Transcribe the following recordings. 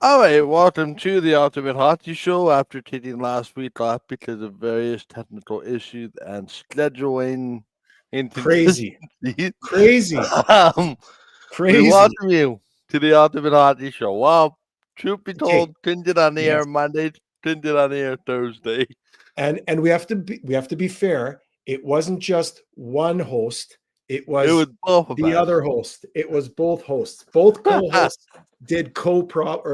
All right, welcome to the Ultimate Hockey Show. After taking last week off because of various technical issues and scheduling Crazy, inconsistencies, crazy, um, we crazy. welcome you to the Ultimate Hockey Show. Well, truth be Okay, told, couldn't get on the yes, air Monday, couldn't get on the air Thursday. and we have to be fair. It wasn't just one host. It It was was both of the us. other host. It was both hosts. Both co-hosts did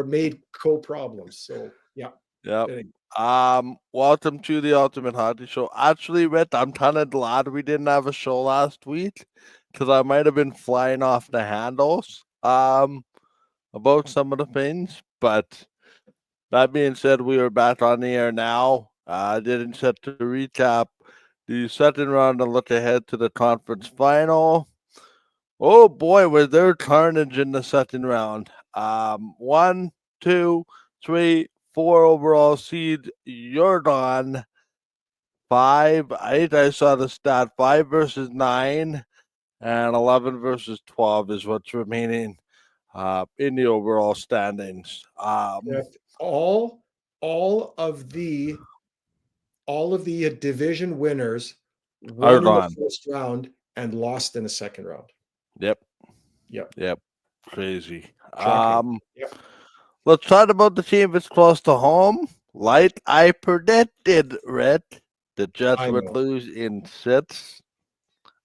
made co-problems. So yeah. Yep. Anyway, Welcome to the Ultimate Hockey Show. Actually, Rich, I'm kind of glad we didn't have a show last week because I might have been flying off the handles about some of the things. But that being said, we are back on the air now. I didn't set to recap the second round and look ahead to the conference final. Oh boy, was there carnage in the second round. One, two, three, four overall seed. You're gone. Five, eight. I saw the stat. 5 versus 9, and 11 versus 12 is what's remaining in the overall standings. yeah, all of the division winners Are won in the gone. first round and lost in the second round. Yep, Yep, yep. Crazy. shocking. Yep, Let's talk about the team that's close to home. Like I predicted, Red, the Jets I would know. lose in six.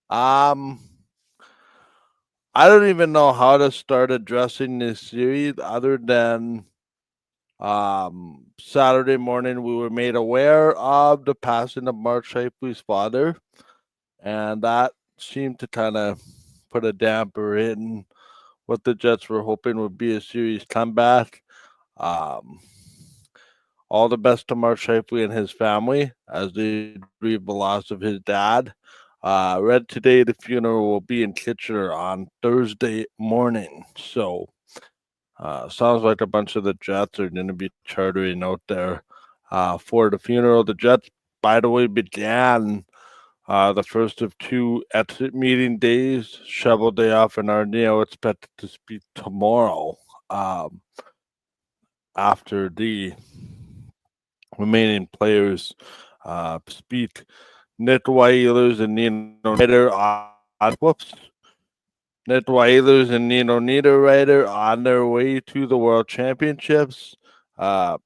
Um, I don't even know how to start addressing this series other than Saturday morning we were made aware of the passing of Mark Shifley's father, and that seemed to kind of put a damper in what the Jets were hoping would be a series comeback. Um, all the best to Mark Shifley and his family as they grieve the loss of his dad. Read today the funeral will be in Kitchener on Thursday morning. So sounds like a bunch of the Jets are going to be chartering out there for the funeral. The Jets, by the way, began the first of two exit meeting days. Shovel day off in Arneo expected to speak tomorrow after the remaining players speak. Nick Whalers and Nino Nieder on whoops. Nick Whalers and Nino Niederreiter on their way to the World Championships. Uh,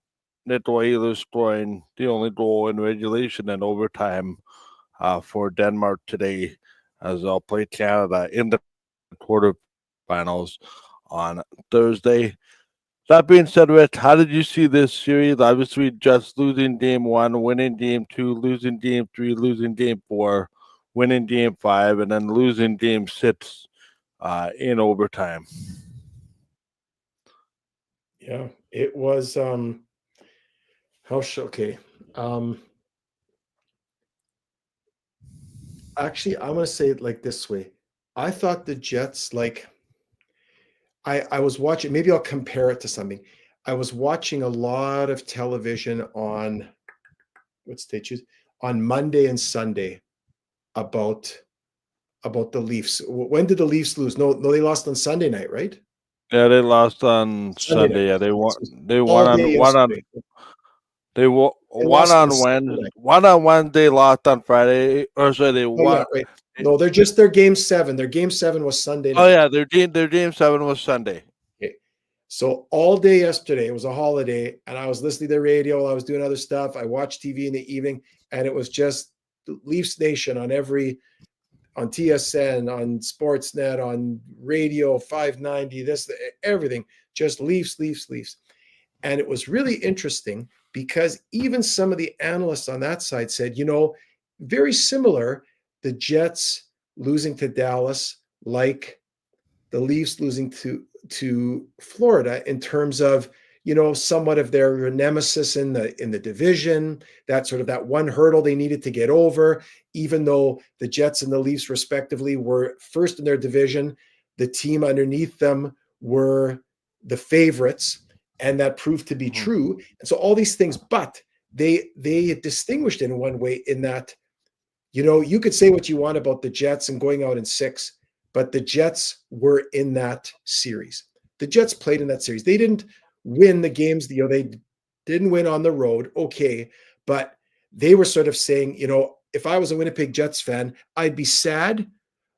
Nick Whalers scoring the only goal in regulation and overtime for Denmark today, as they'll play Canada in the quarterfinals on Thursday. That being said, Rich, how did you see this series? Obviously, just losing game one, winning game two, losing game three, losing game four, winning game five, and then losing game six in overtime. Yeah, it was okay. Um Actually, I'm gonna say it like this way. I thought the Jets, like I was watching, maybe I'll compare it to something. I was watching a lot of television on what state choose on Monday and Sunday about the Leafs. When did the Leafs lose? No, no, they lost on Sunday night, right? Yeah, they lost on Sunday Sunday. night. Yeah, they won. This was They won all on day one on. yesterday. They won They one lost on on Sunday Wednesday. night. One on Wednesday, lost on Friday. Or sorry, they Oh yeah, won. right. No, they're just their game seven. Their game seven was Sunday Oh night. yeah, their game seven was Sunday. Okay. So all day yesterday, it was a holiday, and I was listening to the radio while I was doing other stuff. I watched TV in the evening, and it was just Leafs Nation on TSN, on Sportsnet, on radio 590, everything, just Leafs, Leafs, Leafs. And it was really interesting because even some of the analysts on that side said, very similar, the Jets losing to Dallas, like the Leafs losing to Florida in terms of somewhat of their nemesis in the division, that sort of that one hurdle they needed to get over. Even though the Jets and the Leafs respectively were first in their division, the team underneath them were the favorites, and that proved to be Mhm. true. And so all these things, but they distinguished in one way in that you could say what you want about the Jets and going out in six, but the Jets were in that series. The Jets played in that series. They didn't win the games. They didn't win on the road. Okay. But they were sort of saying, if I was a Winnipeg Jets fan, I'd be sad,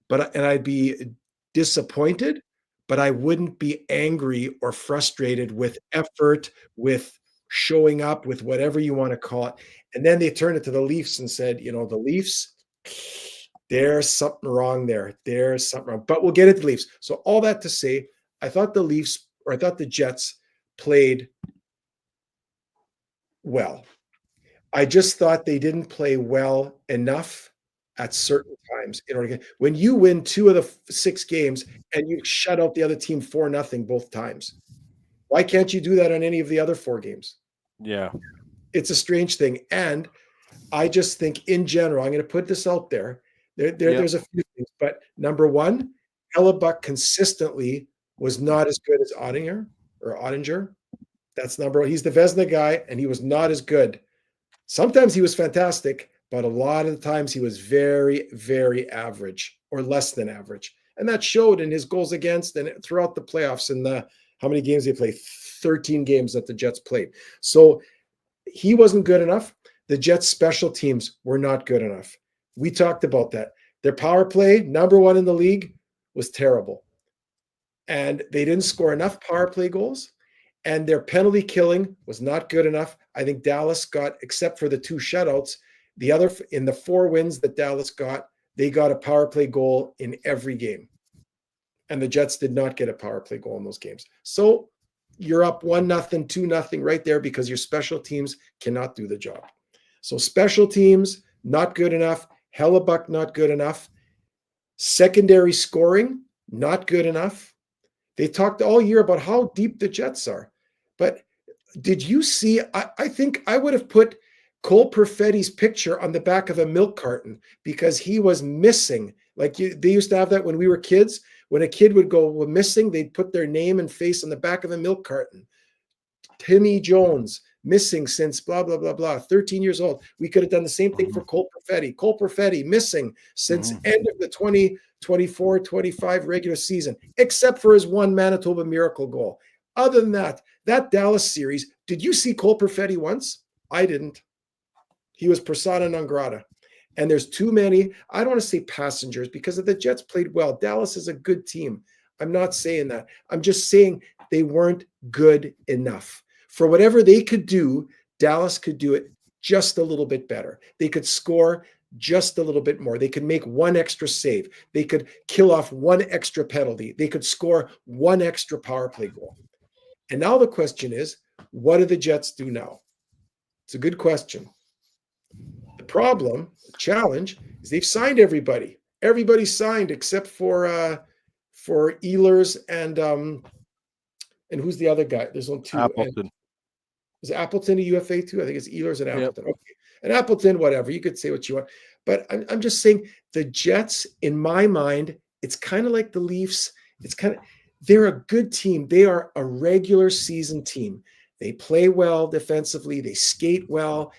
and I'd be disappointed, but I wouldn't be angry or frustrated with effort, with showing up, with whatever you want to call it. And then they turned it to the Leafs and said, the Leafs, there's something wrong there. There's something wrong. But we'll get at the Leafs. So all that to say, I thought the Jets played well. I just thought they didn't play well enough at certain times in order to when you win 2 of the 6 games and you shut out the other team 4-0 both times. Why can't you do that on any of the other 4 games? Yeah. It's a strange thing. And I just think in general, I'm going to put this out there. There's a few things, but number one, Hellebuck consistently was not as good as Ottinger. That's number one. He's the Vezina guy, and he was not as good. Sometimes he was fantastic, but a lot of the times he was very, very average or less than average. And that showed in his goals against and throughout the playoffs and how many games they played? 13 games that the Jets played. So he wasn't good enough. The Jets special teams were not good enough. We talked about that. Their power play, number 1 in the league, was terrible. And they didn't score enough power play goals. And their penalty killing was not good enough. I think Dallas got, except for the 2 shutouts, in the 4 wins that Dallas got, they got a power play goal in every game. And the Jets did not get a power play goal in those games. So you're up 1-0, 2-0 right there because your special teams cannot do the job. So special teams, not good enough. Hellebuck, not good enough. Secondary scoring, not good enough. They talked all year about how deep the Jets are. But did you see? I think I would have put Cole Perfetti's picture on the back of a milk carton because he was missing. They used to have that when we were kids. When a kid would go missing, they'd put their name and face on the back of a milk carton. Timmy Jones, missing since blah, blah, blah, blah, 13 years old. We could have done the same thing for Cole Perfetti. Cole Perfetti, missing since end of the 2024-25 regular season, except for his 1 Manitoba Miracle goal. Other than that Dallas series, did you see Cole Perfetti once? I didn't. He was persona non grata. And there's too many, I don't want to say passengers, because the Jets played well. Dallas is a good team. I'm not saying that. I'm just saying they weren't good enough. For whatever they could do, Dallas could do it just a little bit better. They could score just a little bit more. They could make 1 extra save. They could kill off 1 extra penalty. They could score 1 extra power play goal. And now the question is, what do the Jets do now? It's a good question. The problem, the challenge, is they've signed everybody. Everybody's signed except for Ehlers and who's the other guy? There's only 2. Appleton. Is Appleton a UFA too? I think it's Ehlers and Appleton. Yep. Okay. And Appleton, whatever. You could say what you want. But I'm just saying the Jets, in my mind, it's kind of like the Leafs. They're a good team. They are a regular season team. They play well defensively. They skate well.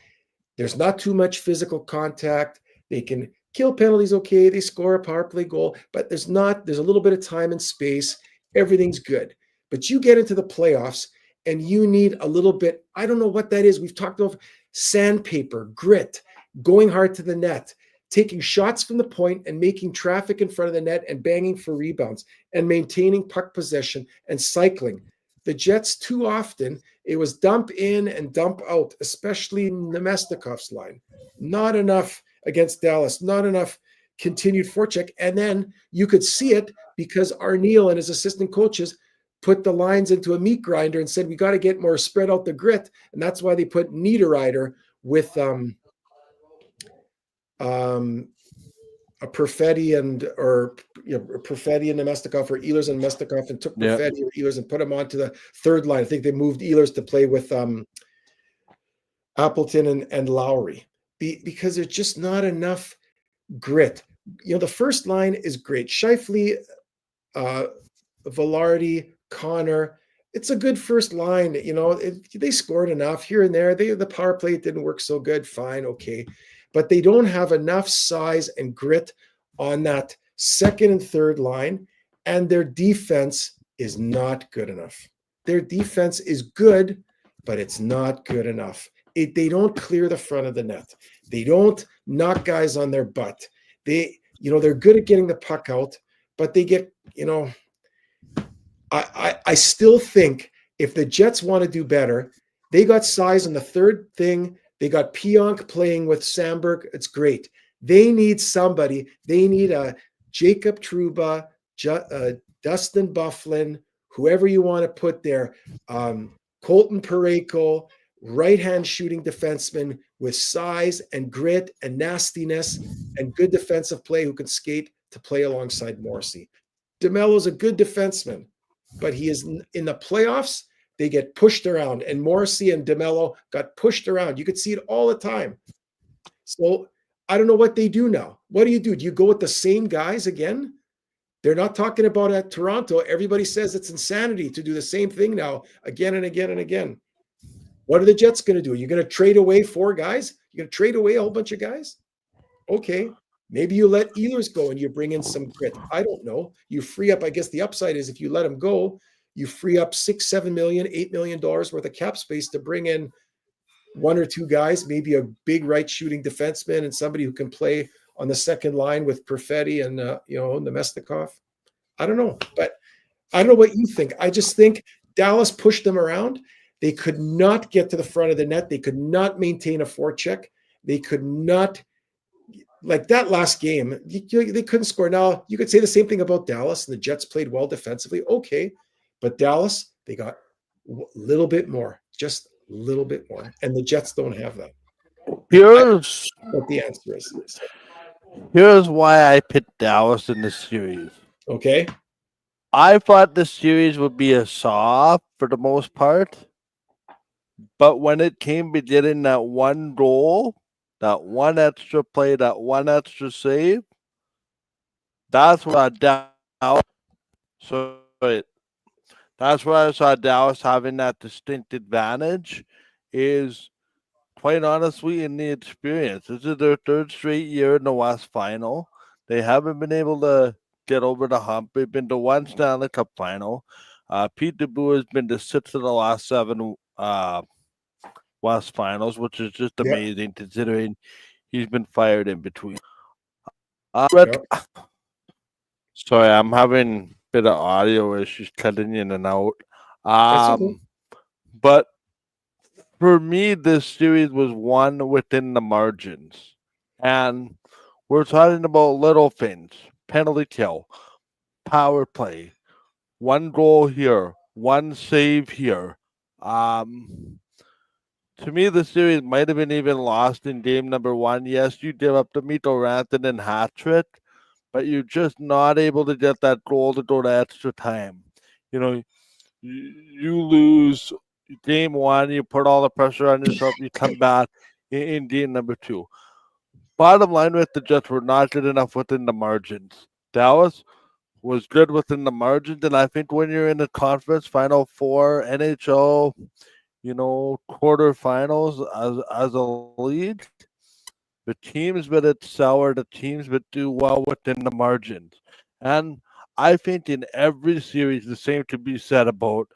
There's not too much physical contact. They can kill penalties okay. They score a power play goal, but there's a little bit of time and space. Everything's good. But you get into the playoffs and you need a little bit, I don't know what that is. We've talked about sandpaper, grit, going hard to the net, taking shots from the point and making traffic in front of the net and banging for rebounds and maintaining puck possession and cycling. The Jets, too often, it was dump in and dump out, especially Nemestikov's line. Not enough against Dallas, not enough continued forecheck. And then you could see it because Arneal and his assistant coaches put the lines into a meat grinder and said, we got to get more spread out the grit. And that's why they put Niederreiter with a Perfetti Perfetti and Nemestikov, or Ehlers and Nemestikov, and took Perfetti or Ehlers and put him onto the 3rd line. I think they moved Ehlers to play with Appleton and Lowry because there's just not enough grit. The 1st line is great. Scheifele, Velarde, Connor. It's a good 1st line. They scored enough here and there. The power play didn't work so good. Fine. Okay. But they don't have enough size and grit on that 2nd and 3rd line, and their defense is not good enough. their defense is good, but it's not good enough. They don't clear the front of the net. They don't knock guys on their butt. They're good at getting the puck out, but they get, I still think if the Jets want to do better, they got size on the third thing. They got Pionk playing with Sandberg. It's great. They need somebody. They need a Jacob Trouba, Dustin Byfuglien, whoever you want to put there, Colton Parayko, right-hand shooting defenseman with size and grit and nastiness and good defensive play who can skate to play alongside Morrissey. DeMello's a good defenseman, but he is in the playoffs. They get pushed around, and Morrissey and DeMello got pushed around. You could see it all the time. So I don't know what they do now. What do? Do you go with the same guys again? They're not talking about at Toronto. Everybody says it's insanity to do the same thing now again and again and again. What are the Jets going to do? You're going to trade away 4 guys? You're going to trade away a whole bunch of guys? Okay. Maybe you let Ehlers go and you bring in some grit. I don't know. You free up, I guess the upside is if you let him go, you free up $6-7 million, $8 million worth of cap space to bring in 1 or 2 guys, maybe a big right shooting defenseman and somebody who can play on the second line with Perfetti and Nemestikov. I don't know, but I don't know what you think. I just think Dallas pushed them around. They could not get to the front of the net. They could not maintain a forecheck. They could not, like that last game, they couldn't score. Now, you could say the same thing about Dallas, and the Jets played well defensively. Okay, but Dallas, they got a little bit more, just a little bit more, and the Jets don't have that. Here's what the answer is. Here's why I picked Dallas in this series. Okay. I thought the series would be a soft for the most part, but when it came to getting that one goal, that one extra play, that one extra save, that's what I doubt. That's why I saw Dallas having that distinct advantage. Is quite honestly in the experience. This is their 3rd straight year in the West Final. They haven't been able to get over the hump. They've been to 1 Stanley Cup final. Pete DeBoer has been to 6 of the last 7 West Finals, which is just amazing considering he's been fired in between. Sorry, I'm having a bit of audio issues cutting in and out. Okay. But for me, this series was won within the margins. And we're talking about little things. Penalty kill, power play, 1 goal here, 1 save here. To me, the series might have been even lost in game number 1. Yes, you give up the Mikko Rantanen hat trick, but you're just not able to get that goal to go to extra time. You lose game 1, you put all the pressure on yourself, you come back in game number 2. Bottom line with the Jets were not good enough within the margins. Dallas was good within the margins, and I think when you're in the conference Final 4, NHL, quarterfinals as a league, the teams that excel are the teams that do well within the margins. And I think in every series, the same could be said about,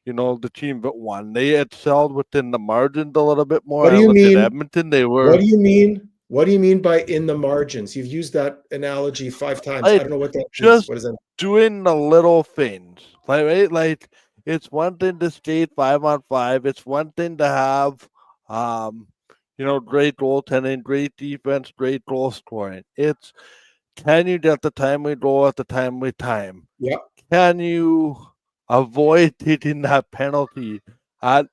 the team that won. They excelled within the margins a little bit more. What do you mean? Edmonton, they were. What do you mean? What do you mean by in the margins? You've used that analogy 5 times. I don't know what that means. What is that? Doing the little things, right? Like it's one thing to skate 5-on-5. It's one thing to have, great goaltending, great defense, great goal scoring. It's can you get the timely goal at the timely time? Yeah. Can you avoid taking that penalty at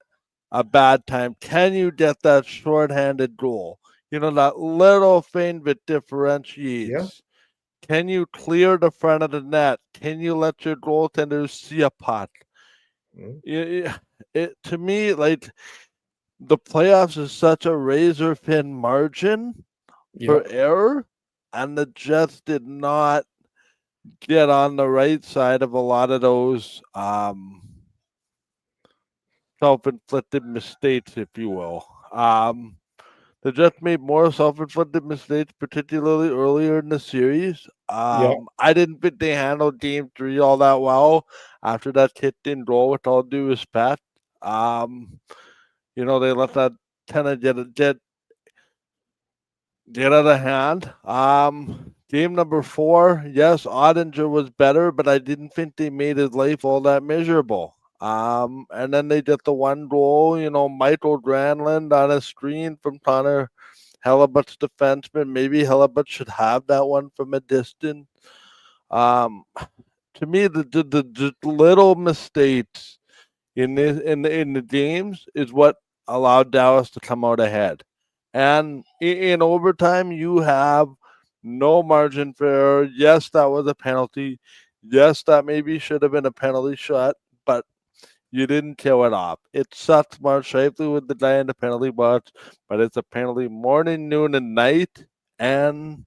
a bad time? Can you get that shorthanded goal? That little thing that differentiates. Yeah. Can you clear the front of the net? Can you let your goaltenders see a puck? To me, like the playoffs is such a razor thin margin for error, and the Jets did not get on the right side of a lot of those self-inflicted mistakes, if you will. the Jets made more self-inflicted mistakes, particularly earlier in the series. Yeah. I didn't think they handled Game 3 all that well after that hit and roll. With all due respect, they let that kind of get out of hand. Game number 4, yes, Ottinger was better, but I didn't think they made his life all that miserable. And then they did the one goal, Michael Granlund on a screen from Connor Hellebuck's defenseman. Maybe Hellebuck should have that one from a distance. Um, to me, the little mistakes in the games is what allowed Dallas to come out ahead. And in overtime, you have no margin for error. Yes, that was a penalty. Yes, that maybe should have been a penalty shot, but you didn't kill it off. It sucks Mark Scheifele with the guy in the penalty box, but it's a penalty morning, noon, and night. And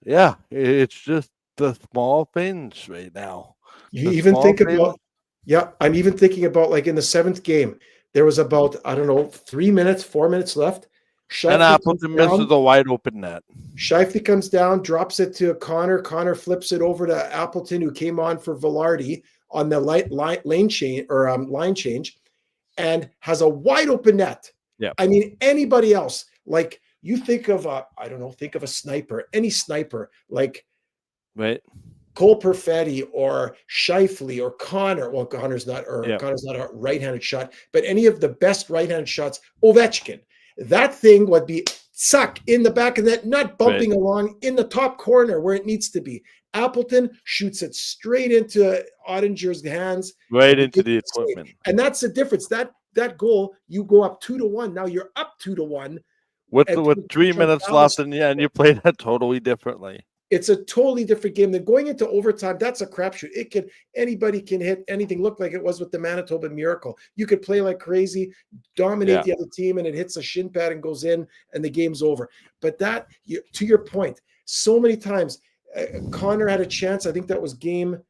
yeah, it's just the small things right now. You The even small think things. about, yeah, I'm even thinking about like in the seventh game, there was about, I don't know, 3 minutes, 4 minutes left. And Shifley comes Appleton misses down. a wide open net. Shifley comes down, drops it to Connor. Connor flips it over to Appleton, who came on for Velarde on the lane change or line change, and has a wide open net. Yeah. I mean, anybody else, like you think of I don't know, think of a sniper, any sniper, like Right. Cole Perfetti or Shifley or Connor. Well, Connor's not Yeah. a right-handed shot, but any of the best right-handed shots, Ovechkin. That thing would be suck in the back of that, not bumping along in the top corner where it needs to be. Appleton shoots it straight into Ottinger's hands, Right into the equipment. and that's the difference. That goal, you go up 2-1. Now you're up 2-1 with 3 minutes left, and you play that totally differently. It's a totally different game than going into overtime. That's a crapshoot. Anybody can hit anything. Look like it was with the Manitoba Miracle. You could play like crazy, dominate the other team, and it hits a shin pad and goes in, and the game's over. But to your point, so many times, Connor had a chance. I think that was game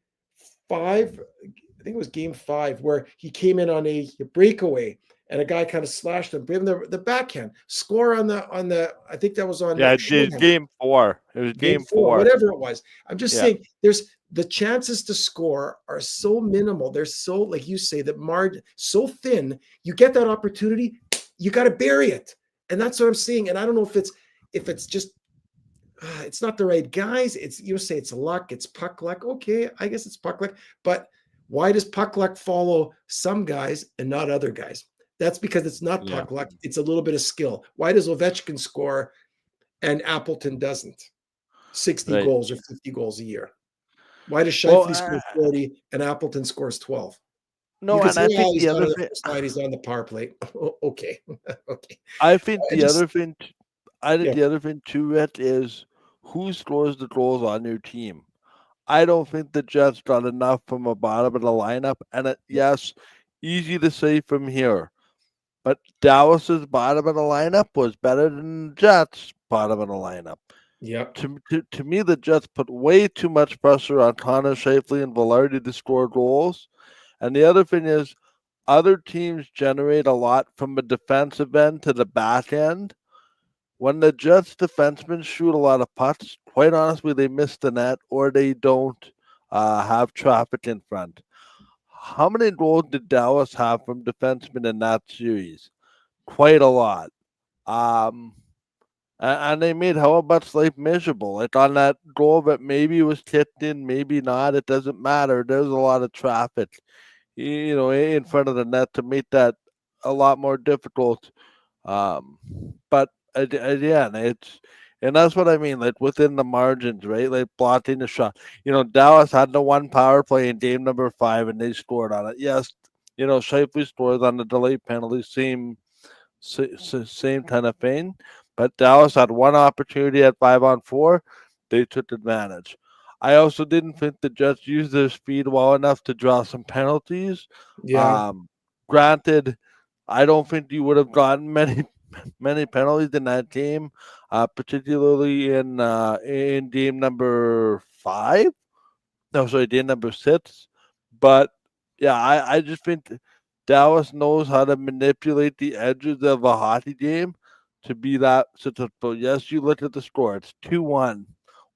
5. I think it was game 5 where he came in on a breakaway. And a guy kind of slashed him, gave him the backhand score on the. I think that was on. Yeah, game 4. It was game 4, whatever it was. I'm just saying, there's the chances to score are so minimal. They're so, like you say, that margin so thin. You get that opportunity, you got to bury it, and that's what I'm seeing. And I don't know if it's just it's not the right guys. You say it's luck, it's puck luck. Okay, I guess it's puck luck, but why does puck luck follow some guys and not other guys? That's because it's not puck luck. It's a little bit of skill. Why does Ovechkin score and Appleton doesn't? 60 goals or 50 goals a year. Why does Scheifele score 40 and Appleton scores 12? No, and I think the other thing, he's on the power play. Okay. Okay. I think the other thing too, Rhett, is who scores the goals on your team. I don't think the Jets got enough from the bottom of the lineup, and yes, easy to say from here. But Dallas's bottom of the lineup was better than the Jets' bottom of the lineup. Yeah. To me, the Jets put way too much pressure on Connor Scheifele and Velarde to score goals. And the other thing is, other teams generate a lot from the defensive end to the back end. When the Jets defensemen shoot a lot of pucks, quite honestly, they miss the net or they don't have traffic in front. How many goals did Dallas have from defensemen in that series? Quite a lot. And they made Hellebuck's life miserable. Like on that goal that maybe was kicked in, maybe not. It doesn't matter. There's a lot of traffic, in front of the net to make that a lot more difficult. But again, and that's what I mean, like within the margins, right? Like blocking the shot. Dallas had the one power play in game number 5, and they scored on it. Yes, Scheifele scored on the delayed penalty, same kind of thing. But Dallas had one opportunity at 5-on-4. They took advantage. I also didn't think the Jets used their speed well enough to draw some penalties. Yeah. Granted, I don't think you would have gotten many penalties in that game, particularly in game number 5. No, sorry, game number 6. But yeah, I just think Dallas knows how to manipulate the edges of a hockey game to be that successful. Yes, you look at the score; it's 2-1.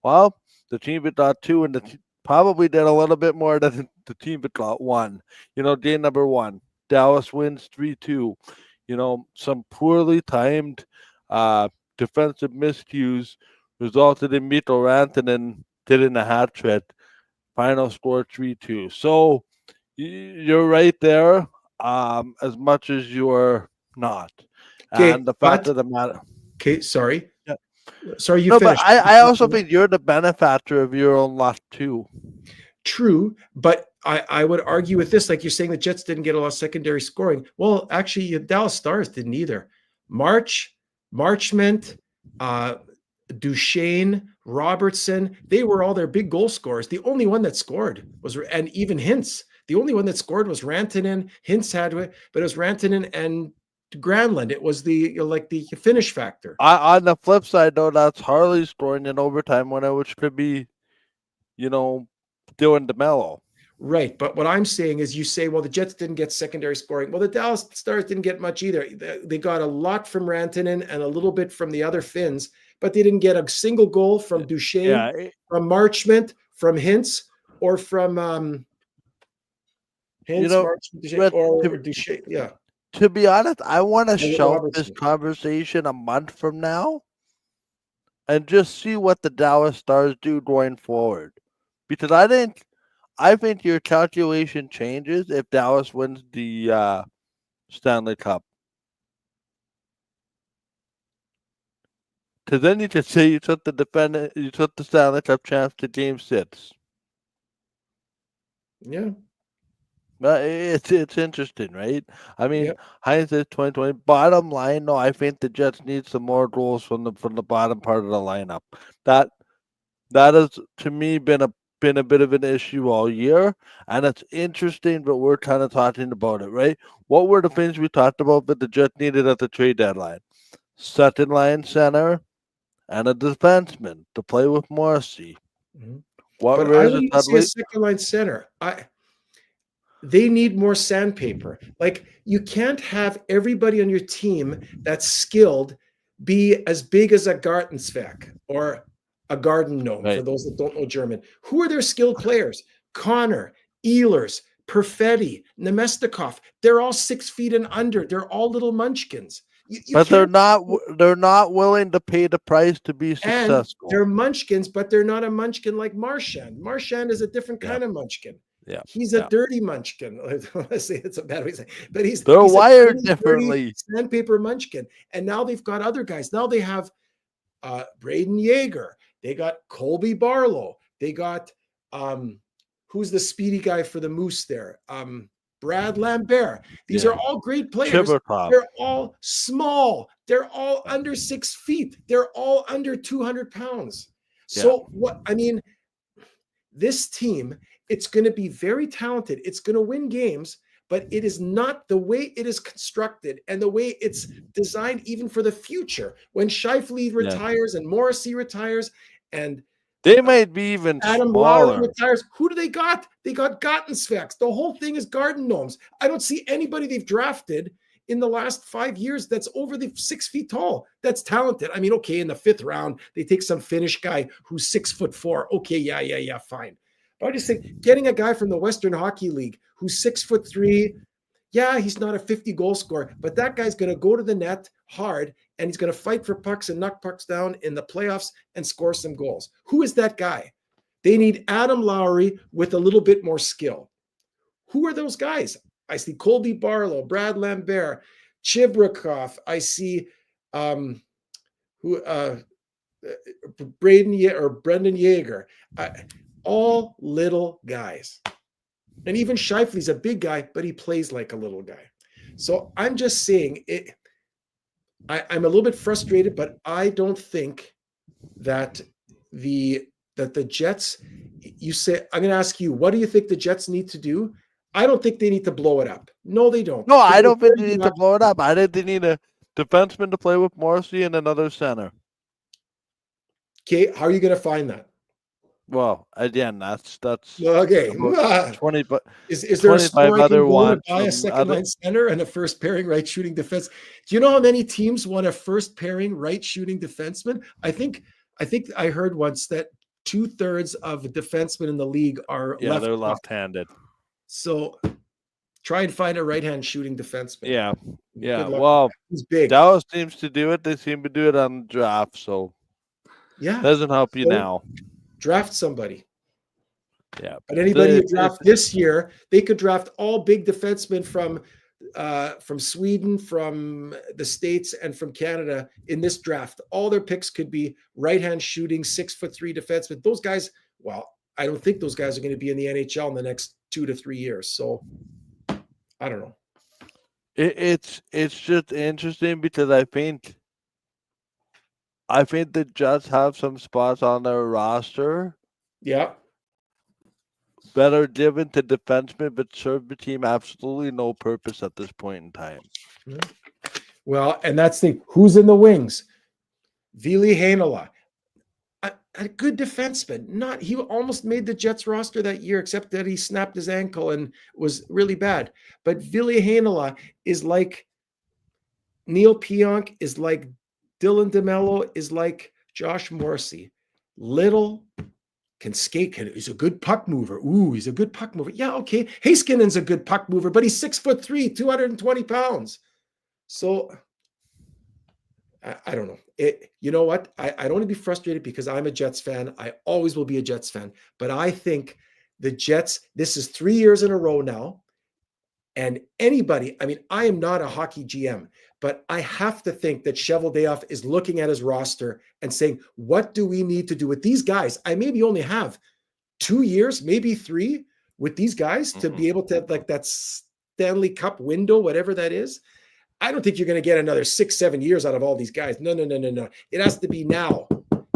Well, the team that got two and probably did a little bit more than the team that got one. Game number one, Dallas wins 3-2. Some poorly timed defensive miscues resulted in Mikko Rantanen getting a hat trick. Final score 3-2. So you're right there, as much as you're not. Okay, And the fact of the matter. Okay, sorry. Yeah. Sorry, you No, but finished. I also think you're the benefactor of your own luck too. True, but I would argue with this, like you're saying the Jets didn't get a lot of secondary scoring. Well, actually, Dallas Stars didn't either. Marchment, Duchesne, Robertson, they were all their big goal scorers. The only one that scored was, and even Hintz, the only one that scored was Rantanen. Hintz had it, but it was Rantanen and Granlund. It was the finish factor. On the flip side, though, that's Harley scoring in overtime which could be, doing DeMello. Right. But what I'm saying is you say, well, the Jets didn't get secondary scoring. Well, the Dallas Stars didn't get much either. They got a lot from Rantanen and a little bit from the other Finns, but they didn't get a single goal from Duchesne, from Marchment, from Hintz, or from Hintz, Marchment, or Duchesne. Yeah. To be honest, I want to shelf this conversation a month from now and just see what the Dallas Stars do going forward. Because I think your calculation changes if Dallas wins the Stanley Cup. Because then you could say you took the Stanley Cup chance to Game 6. Yeah. But it's interesting, right? I mean, hindsight 2020. Bottom line, though, I think the Jets need some more goals from the bottom part of the lineup. That has, to me, been a bit of an issue all year, and it's interesting, but we're kind of talking about it, right? What were the things we talked about that the Jets needed at the trade deadline? Second line center and a defenseman to play with Morrissey. Mm-hmm. But I wouldn't even say a second line center. They need more sandpaper. Like, you can't have everybody on your team that's skilled be as big as a Gartensvek or a garden gnome, for those that don't know German. Who are their skilled players? Connor, Ehlers, Perfetti, Nemestikov. They're all 6 feet and under. They're all little munchkins. But they're not willing to pay the price to be successful. And they're munchkins, but they're not a munchkin like Marchand. Marchand is a different kind of munchkin. Yeah, he's a dirty munchkin. I say it's a bad way to say, but they're wired differently. Sandpaper munchkin. And now they've got other guys. Now they have Braden Yeager. They got Colby Barlow. They got who's the speedy guy for the Moose there? Brad Lambert. These are all great players. They're all small. They're all under 6 feet. They're all under 200 pounds. So this team, it's going to be very talented. It's going to win games, but it is not the way it is constructed and the way it's designed even for the future. When Scheifele retires and Morrissey retires and they might be even Adam Lowry retires. Who do they got? They got Gartensveks. The whole thing is garden gnomes. I don't see anybody they've drafted in the last 5 years that's over the 6 feet tall. That's talented. I mean, okay, in the 5th round, they take some Finnish guy who's 6'4". Okay, yeah, fine. But I just think getting a guy from the Western Hockey League who's 6'3", yeah, he's not a 50 goal scorer, but that guy's going to go to the net hard and he's going to fight for pucks and knock pucks down in the playoffs and score some goals. Who is that guy? They need Adam Lowry with a little bit more skill. Who are those guys? I see Colby Barlow, Brad Lambert, Chibrikov. I see Brendan Yeager. All little guys. And even Scheifele's a big guy, but he plays like a little guy. So I'm just saying it. I'm a little bit frustrated, but I don't think that the Jets. You say, I'm going to ask you, what do you think the Jets need to do? I don't think they need to blow it up. No, they don't. No, I don't think they need to blow it up. I think they need a defenseman to play with Morrissey and another center. Okay, how are you going to find that? Well, again, that's Okay. about 20, but Is there a 25 store I can other go to ones buy a from second other. line center and a first pairing right shooting defense? Do you know how many teams want a first pairing right shooting defenseman? I think I heard once that 2/3 of defensemen in the league are Yeah, left they're puck. left-handed. So try and find a right hand shooting defenseman. Yeah, Good yeah. luck with Well, that. He's big. Dallas seems to do it. They seem to do it on the draft, so Yeah. doesn't help you So now. draft somebody. Yeah, But anybody you it's draft this year, they could draft all big defensemen from Sweden, from the States, and from Canada in this draft. All their picks could be right-hand shooting, 6'3" defensemen. Those guys, well, I don't think those guys are going to be in the NHL in the next 2 to 3 years. So I don't know. it's just interesting because I think the Jets have some spots on their roster Yeah. that are given to defensemen, but serve the team absolutely no purpose at this point in time. Well, and that's the who's in the wings. Ville Heinola, a good defenseman. Not he almost made the Jets roster that year, except that he snapped his ankle and was really bad. But Ville Heinola is like Neil Pionk, is like Dylan DeMello, is like Josh Morrissey. Little, can skate, he's a good puck mover. Ooh, he's a good puck mover. Yeah, okay. Heiskanen's a good puck mover, but he's 6'3", 220 pounds. So I don't know. You know what? I don't want to be frustrated because I'm a Jets fan. I always will be a Jets fan. But I think the Jets, this is 3 years in a row now. And anybody, I mean, I am not a hockey GM, but I have to think that Cheveldayoff is looking at his roster and saying, what do we need to do with these guys? I maybe only have 2 years, maybe 3 with these guys to be able to have like that Stanley Cup window, whatever that is. I don't think you're going to get another 6-7 years out of all these guys. No. It has to be now.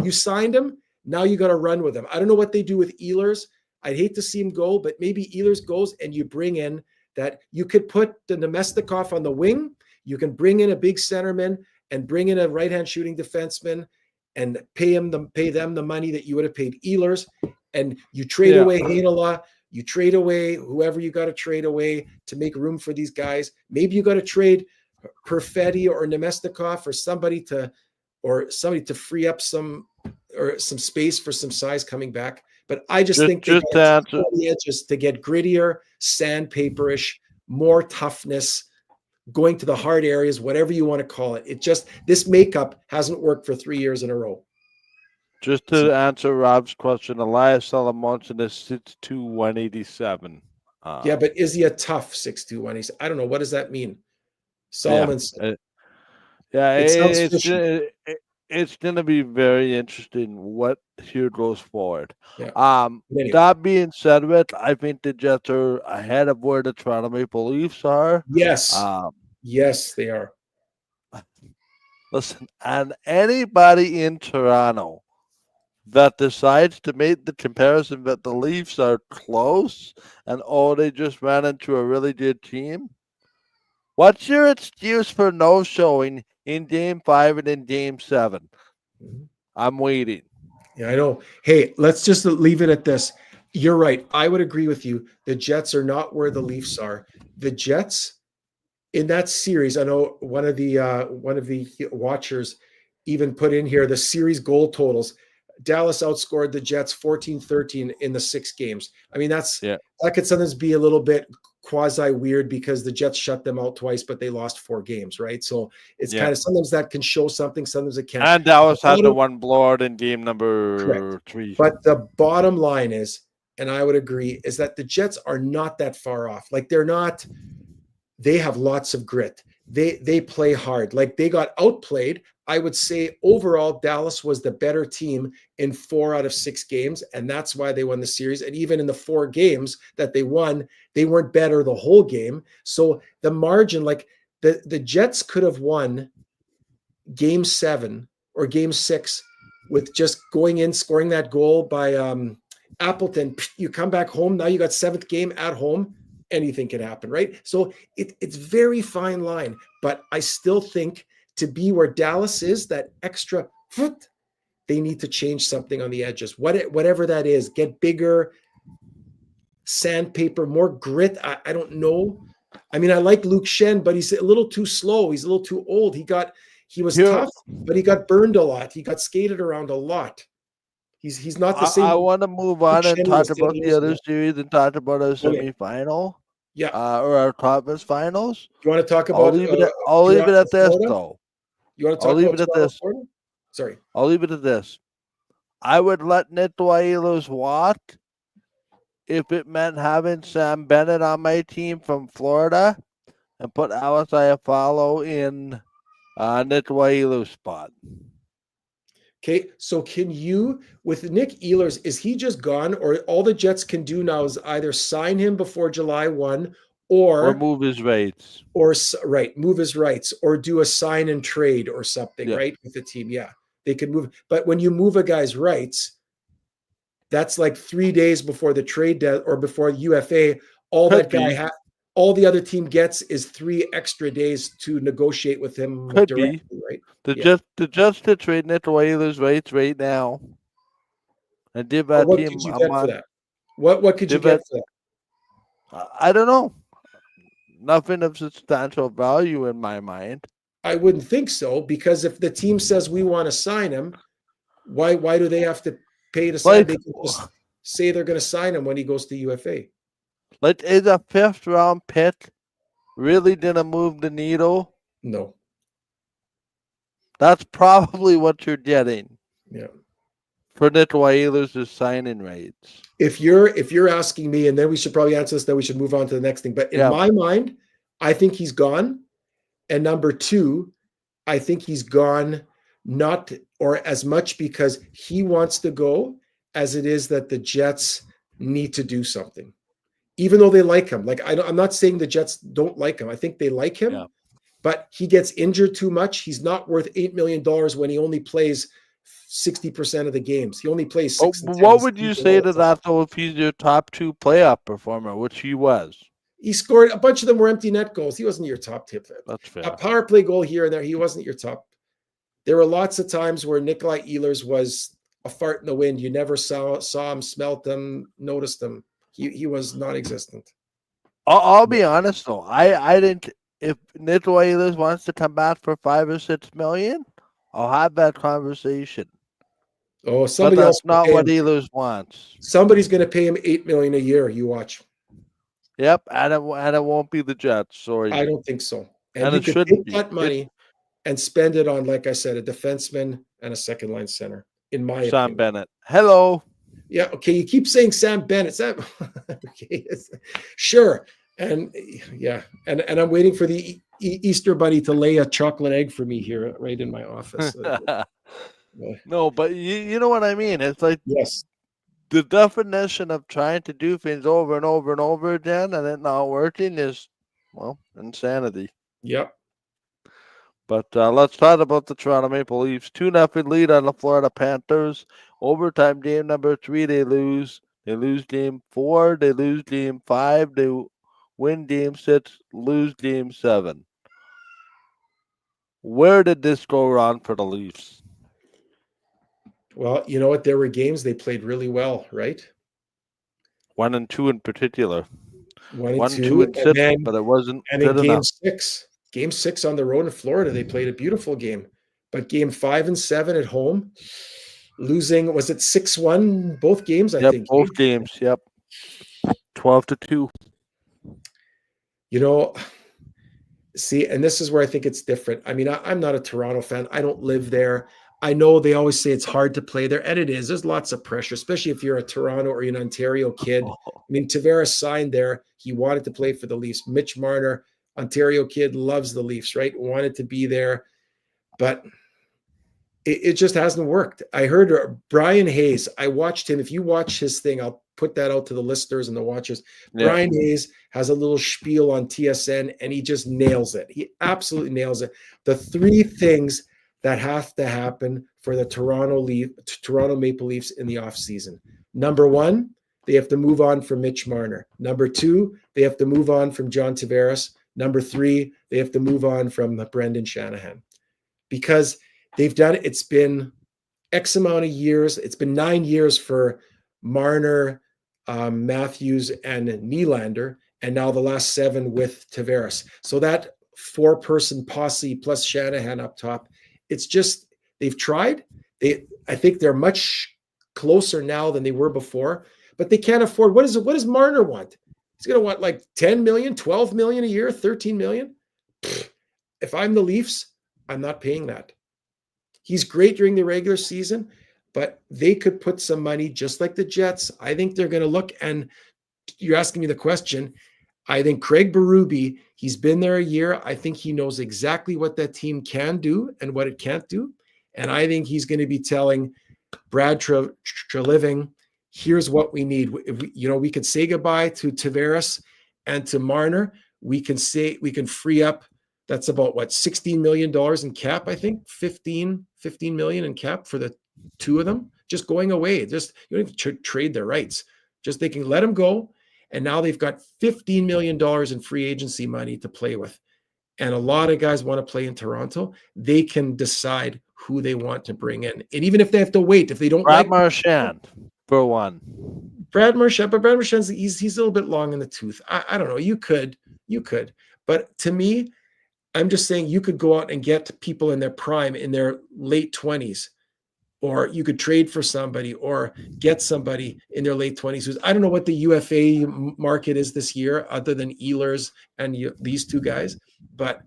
You signed them. Now you got to run with them. I don't know what they do with Ehlers. I'd hate to see him go, but maybe Ehlers goes and you bring in that you could put the Nemestikov on the wing. You can bring in a big centerman and bring in a right-hand shooting defenseman and pay them the money that you would have paid Ehlers. And you trade away Heinola. You trade away whoever you got to trade away to make room for these guys. Maybe you got to trade Perfetti or Nemestikov or somebody to free up some space for some size coming back. But I just think they got the edges to get grittier, sandpaperish, more toughness, going to the hard areas, whatever you want to call it. It just, this makeup hasn't worked for 3 years in a row. Just to answer Rob's question, Elias Salamonson is 6'2", 187. Yeah, but is he a tough 6'2", 187? I don't know. What does that mean? Solomon's. It's going to be very interesting what here goes forward. Yeah. That being said, I think the Jets are ahead of where the Toronto Maple Leafs are. Yes. Yes, they are. Listen, and anybody in Toronto that decides to make the comparison that the Leafs are close and they just ran into a really good team, what's your excuse for no showing in Game 5 and in Game 7? I'm waiting. Yeah, I know. Hey, let's just leave it at this. You're right. I would agree with you. The Jets are not where the Leafs are. The Jets in that series, I know one of the watchers even put in here the series goal totals. Dallas outscored the Jets 14-13 in the 6 games. I mean, that could sometimes be a little bit quasi weird because the Jets shut them out twice, but they lost 4 games, right? So it's kind of sometimes that can show something, sometimes it can't. And Dallas had the one blowout in game number 3. But the bottom line is, and I would agree, is that the Jets are not that far off. Like they have lots of grit. They play hard. Like they got outplayed. I would say overall, Dallas was the better team in 4 out of 6 games, and that's why they won the series. And even in the 4 games that they won, they weren't better the whole game. So the margin, like the Jets could have won Game 7 or Game 6 with just going in, scoring that goal by Appleton. You come back home, now you got 7th game at home. Anything can happen, right? So it's very fine line, but I still think to be where Dallas is, that extra foot, they need to change something on the edges. Whatever that is, get bigger, sandpaper, more grit. I don't know. I mean, I like Luke Shen, but he's a little too slow. He's a little too old. He was tough, but he got burned a lot. He got skated around a lot. He's not the same. I want to move on and talk about the other series and talk about our semifinal. Yeah. Or our conference finals. You want to talk about? I'll leave it at this, though. You want to talk about Toronto, Florida? Sorry. I'll leave it at this. I would let Nittwa Oilers walk if it meant having Sam Bennett on my team from Florida and put Alex Iafallo in Nittwa Oilers spot. Okay, so can you, with Nick Ehlers, is he just gone, or all the Jets can do now is either sign him before July 1 or move his rights, move his rights, or do a sign and trade or something, right, with the team? Yeah, they could move. But when you move a guy's rights, that's like 3 days before the trade or before UFA. All the other team gets is 3 extra days to negotiate with him directly, right? The Jets to trade Nittwa Oilers rights right now and give that what team could you get for that? What could you get for that? I don't know. Nothing of substantial value in my mind. I wouldn't think so, because if the team says we want to sign him, why do they have to pay to sign? They can just say they're going to sign him when he goes to UFA. Like, is a 5th round pick really gonna move the needle? No. That's probably what you're getting. Yeah. For Nittwa Oilers' signing rates. If you're asking me, and then we should probably answer this, then we should move on to the next thing. But in my mind, I think he's gone. And number 2, I think he's gone not or as much because he wants to go as it is that the Jets need to do something. Even though they like him. Like, I'm not saying the Jets don't like him. I think they like him, but he gets injured too much. He's not worth $8 million when he only plays 60% of the games. He only plays 6. What would you say to that, though, if he's your top 2 playoff performer, which he was? He scored a bunch of them were empty net goals. He wasn't your top tip. That's fair. A power play goal here and there. He wasn't your top. There were lots of times where Nikolai Ehlers was a fart in the wind. You never saw him, smelt him, noticed him. He was non-existent. I'll be honest, though. I didn't. If Nittwa Oilers wants to come back for $5 or $6 million, I'll have that conversation. Oh, somebody else. That's not what Oilers wants. Somebody's going to pay him $8 million a year. You watch. Yep, and it won't be the Jets. Sorry, I don't think so. And you could take that money and spend it on, like I said, a defenseman and a second line center. In my opinion, Sam Bennett. Hello. Yeah. Okay. You keep saying Sam Bennett. Okay. Sure. And yeah. And I'm waiting for the Easter Bunny to lay a chocolate egg for me here, right in my office. No, but you know what I mean. It's like, yes, the definition of trying to do things over and over and over again and it not working is, well, insanity. Yep. But let's talk about the Toronto Maple Leafs. 2-0 lead on the Florida Panthers. Overtime game number 3, they lose. They lose game 4. They lose game 5. They win game 6. Lose game 7. Where did this go wrong for the Leafs? Well, you know what? There were games they played really well, right? 1 and 2 in particular. 1 and 2 and 6, then, but it wasn't and good in enough. Game 6 on the road in Florida, they played a beautiful game. But game 5 and 7 at home, losing, was it 6-1 both games? I think both games. Yep, 12-2. You know, see, and this is where I think it's different. I mean, I'm not a Toronto fan. I don't live there. I know they always say it's hard to play there, and it is. There's lots of pressure, especially if you're a Toronto or an Ontario kid. I mean, Tavares signed there. He wanted to play for the Leafs. Mitch Marner, Ontario kid, loves the Leafs, right? Wanted to be there, but it just hasn't worked. I heard Brian Hayes. I watched him. If you watch his thing, I'll put that out to the listeners and the watchers. Yeah. Brian Hayes has a little spiel on TSN, and he just nails it. He absolutely nails it. The 3 things that have to happen for the Toronto Maple Leafs in the offseason. Number 1, they have to move on from Mitch Marner. Number 2, they have to move on from John Tavares. Number 3, they have to move on from Brendan Shanahan. Because they've done it. It's been X amount of years. It's been 9 years for Marner, Matthews, and Nylander, and now the last 7 with Tavares. So that 4-person posse plus Shanahan up top, it's just they've tried. I think they're much closer now than they were before, but they can't afford. What does Marner want? He's going to want like 10 million, 12 million a year, 13 million. If I'm the Leafs, I'm not paying that. He's great during the regular season, but they could put some money just like the Jets. I think they're going to look, and you're asking me the question. I think Craig Berube, he's been there a year. I think he knows exactly what that team can do and what it can't do. And I think he's going to be telling Brad Treliving, here's what we need. We could say goodbye to Tavares and to Marner. We can free up. That's about what, $16 million in cap, I think, 15 million in cap for the two of them just going away. Just, you don't have to trade their rights. Just they can let them go. And now they've got $15 million in free agency money to play with. And a lot of guys want to play in Toronto. They can decide who they want to bring in. And even if they have to wait, if they don't Brad like Marchand for one. Brad Marchand, but Brad Marchand's he's a little bit long in the tooth. I don't know. You could. But to me, I'm just saying you could go out and get people in their prime, in their late 20s, or you could trade for somebody or get somebody in their late 20s who's, I don't know what the UFA market is this year other than Ehlers and these two guys, but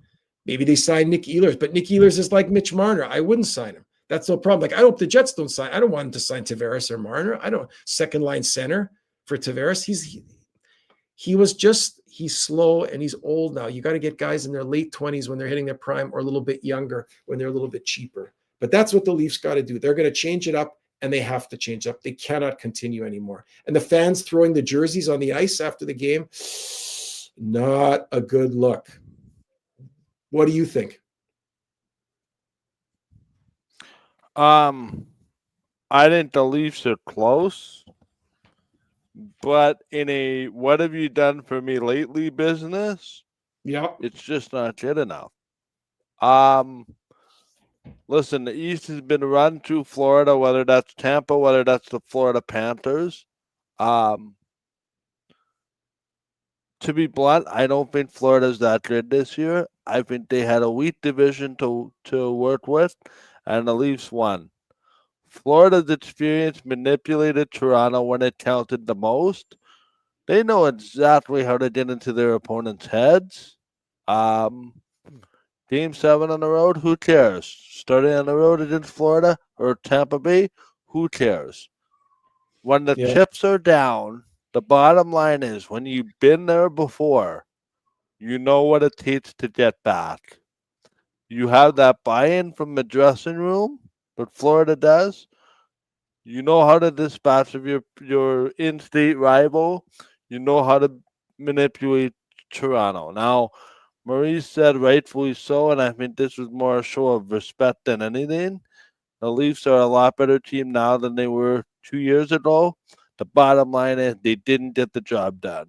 maybe they sign Nick Ehlers. But Nick Ehlers is like Mitch Marner. I wouldn't sign him. That's no problem. Like, I hope the Jets don't sign. I don't want him to sign Tavares or Marner. I don't second line center for Tavares. He's slow and he's old now. You got to get guys in their late 20s when they're hitting their prime, or a little bit younger when they're a little bit cheaper. But that's what the Leafs got to do. They're going to change it up, and they have to change up. They cannot continue anymore. And the fans throwing the jerseys on the ice after the game, not a good look. What do you think? I think the Leafs are close, but in a "what have you done for me lately" business, it's just not good enough. Listen, the East has been run through Florida, whether that's Tampa, whether that's the Florida Panthers. To be blunt, I don't think Florida's that good this year. I think they had a weak division to work with, and the Leafs won. Florida's experience manipulated Toronto when it counted the most. They know exactly how to get into their opponents' heads. Game 7 on the road, who cares? Starting on the road against Florida or Tampa Bay, who cares? When the chips are down, the bottom line is when you've been there before, you know what it takes to get back. You have that buy-in from the dressing room, but Florida does. You know how to dispatch of your in-state rival. You know how to manipulate Toronto. Now, Maurice said rightfully so, and I think this was more a show of respect than anything. The Leafs are a lot better team now than they were 2 years ago. The bottom line is they didn't get the job done.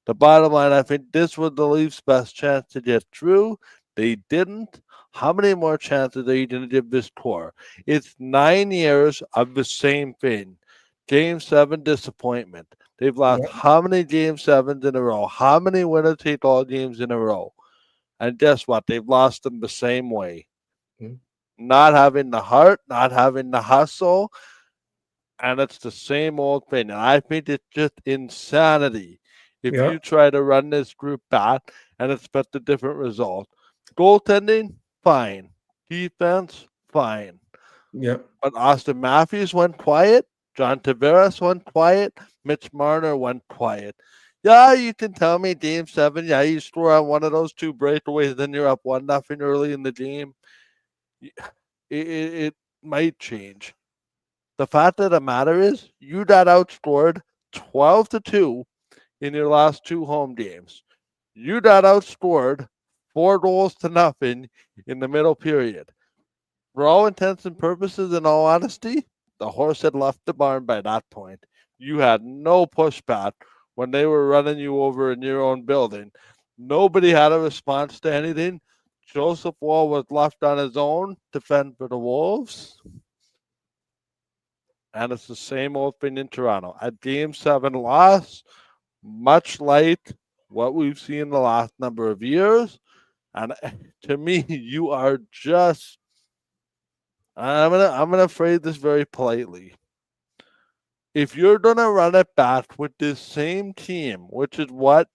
The bottom line, I think this was the Leafs' best chance to get through. They didn't. How many more chances are you going to give this core? It's 9 years of the same thing. Game 7 disappointment. They've lost how many Game 7s in a row? How many winner-take-all games in a row? And guess what? They've lost them the same way. Not having the heart, not having the hustle, and it's the same old thing. And I think it's just insanity if you try to run this group back and expect a different result. Goaltending, fine. Defense, fine. But Austin Matthews went quiet. John Tavares went quiet. Mitch Marner went quiet. Yeah, you can tell me Game 7. Yeah, you score on one of those two breakaways, then you're up 1-0 early in the game. It might change. The fact of the matter is, you got outscored 12-2 in your last 2 home games. You got outscored 4-0 in the middle period. For all intents and purposes, in all honesty, the horse had left the barn by that point. You had no pushback when they were running you over in your own building. Nobody had a response to anything. Joseph Woll was left on his own to fend for the Wolves. and it's the same old thing in Toronto. A Game 7 loss, much like what we've seen the last number of years. And to me, you are just. I'm gonna phrase this very politely. If you're gonna run it back with this same team, which is what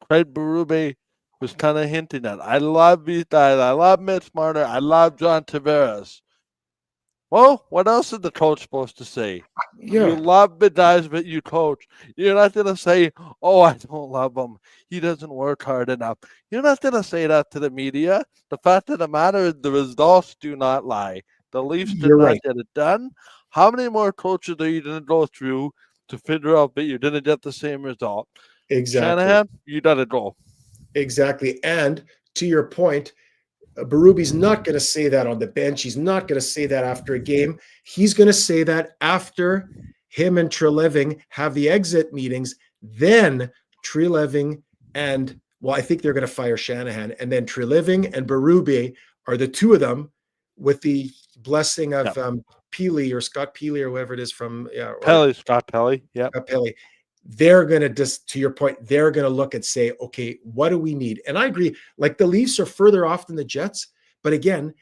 Craig Berube was kind of hinting at. I love these guys. I love Mitch Marner. I love John Tavares. Well, what else is the coach supposed to say? You love the guys that you coach. You're not going to say, oh, I don't love him. He doesn't work hard enough. You're not going to say that to the media. The fact of the matter is the results do not lie. The Leafs did not get it done. How many more coaches are you going to go through to figure out that you didn't get the same result? Exactly. Shanahan, you got to go. Exactly. And to your point, Berube's not going to say that on the bench. He's not going to say that after a game. He's going to say that after him and Treliving have the exit meetings. Then Treliving and, well, I think they're going to fire Shanahan. And then Treliving and Berube are the two of them with the blessing of Peely or Scott Peely or whoever it is from. Scott Pelly. Yeah. Scott Pelly. They're going to just, to your point, they're going to look and say, okay, what do we need? And I agree, like the Leafs are further off than the Jets. But again,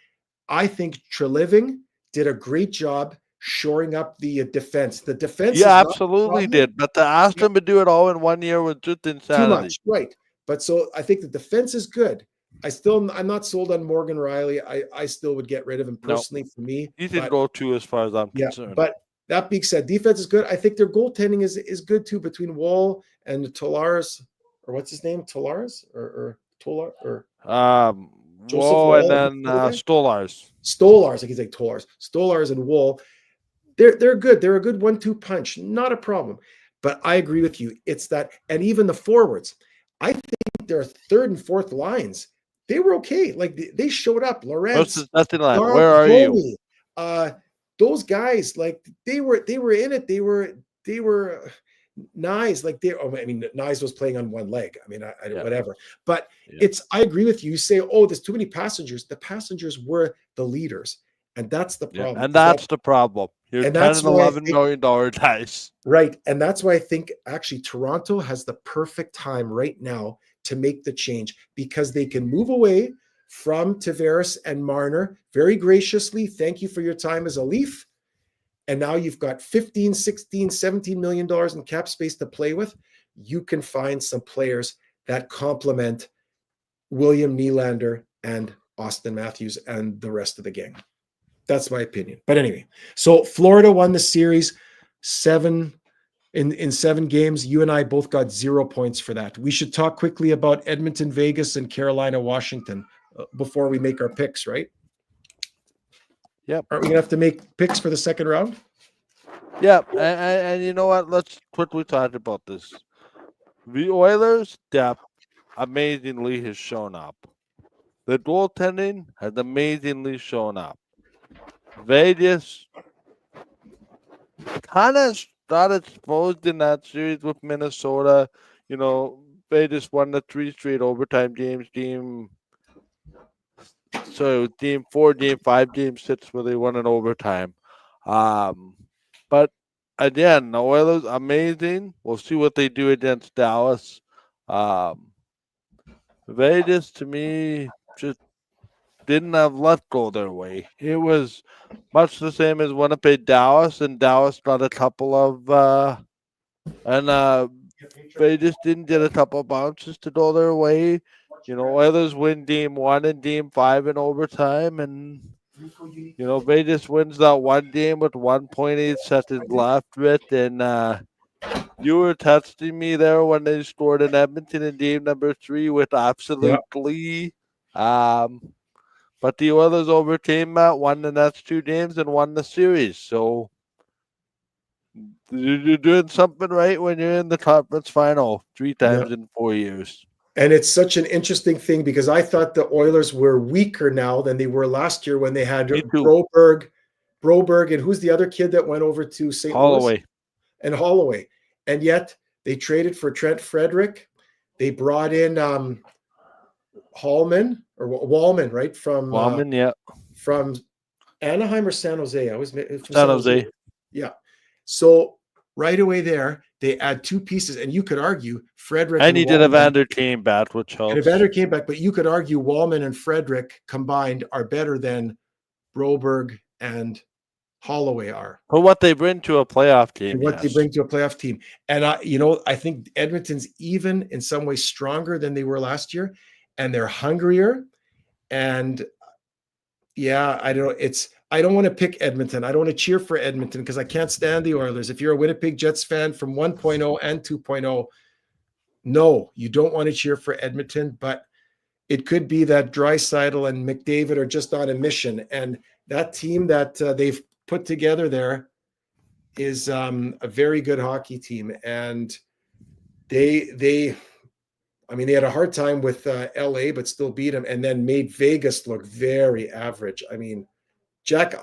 I think Treliving did a great job shoring up the defense. The defense, absolutely did. But to ask them to do it all in 1 year was just insanity. Too much, right? But so I think the defense is good. I'm not sold on Morgan Rielly. I still would get rid of him personally. For me, he didn't go to as far as I'm concerned. But that being said, defense is good. I think their goaltending is good too between Wall and Tolares, or what's his name, Tolares or Tolar or Joseph Wall and then Stolars. Stolars, like he's like Tolars. Stolars and Wall, they're good. They're a good 1-2 punch, not a problem. But I agree with you. It's that, and even the forwards, I think their third and fourth lines, they were okay. Like they showed up. Lawrence, where are you? Those guys, like they were in it. They were Nyes, like Nyes was playing on one leg. I mean, whatever. But I agree with you. You say, oh, there's too many passengers. The passengers were the leaders, and that's the problem. And that's the problem. You're $10 and $11 million guys. Right, and that's why I think actually Toronto has the perfect time right now to make the change because they can move away from Tavares and Marner very graciously. Thank you for your time as a Leaf. And now you've got 15, 16, $17 million in cap space to play with. You can find some players that complement William Nylander and Austin Matthews and the rest of the gang. That's my opinion. But anyway, so Florida won the series in 7 games. You and I both got 0 points for that. We should talk quickly about Edmonton, Vegas, and Carolina, Washington before we make our picks, right? Yep. Aren't we going to have to make picks for the second round? Yep. And you know what? Let's quickly talk about this. The Oilers' depth amazingly has shown up. The goaltending has amazingly shown up. Vegas kind of got exposed in that series with Minnesota. You know, Vegas won the 3 straight overtime games. Game 4, game 5, game 6 where they won in overtime. But again, the Oilers amazing. We'll see what they do against Dallas. Vegas to me just didn't have luck go their way. It was much the same as Winnipeg, Dallas, and Dallas got a couple of Vegas didn't get a couple of bounces to go their way. You know, Oilers win game 1 and game 5 in overtime, and you know, Vegas wins that one game with 1.8 seconds left with, and you were texting me there when they scored in Edmonton in game number 3 with absolute glee. But the Oilers overcame that, won the next 2 games, and won the series. So you're doing something right when you're in the conference final 3 times in 4 years. And it's such an interesting thing because I thought the Oilers were weaker now than they were last year when they had Broberg, and who's the other kid that went over to St. Louis? And Holloway. And yet they traded for Trent Frederick. They brought in Wallman, right? From Wallman, from Anaheim or San Jose. San Jose. Yeah. So right away there, they add two pieces, and you could argue Frederick And he did a Wallman, Vander came back, which and helps. Evander came back, but you could argue Wallman and Frederick combined are better than Broberg and Holloway are. For what they bring to a playoff game, And what they bring to a playoff team. And I think Edmonton's even in some ways stronger than they were last year, and they're hungrier. And yeah, I don't want to pick Edmonton. I don't want to cheer for Edmonton because I can't stand the Oilers. If you're a Winnipeg Jets fan from 1.0 and 2.0, no, you don't want to cheer for Edmonton, but it could be that Draisaitl and McDavid are just on a mission. And that team that they've put together there is a very good hockey team. And they had a hard time with LA, but still beat them, and then made Vegas look very average. I mean, Jack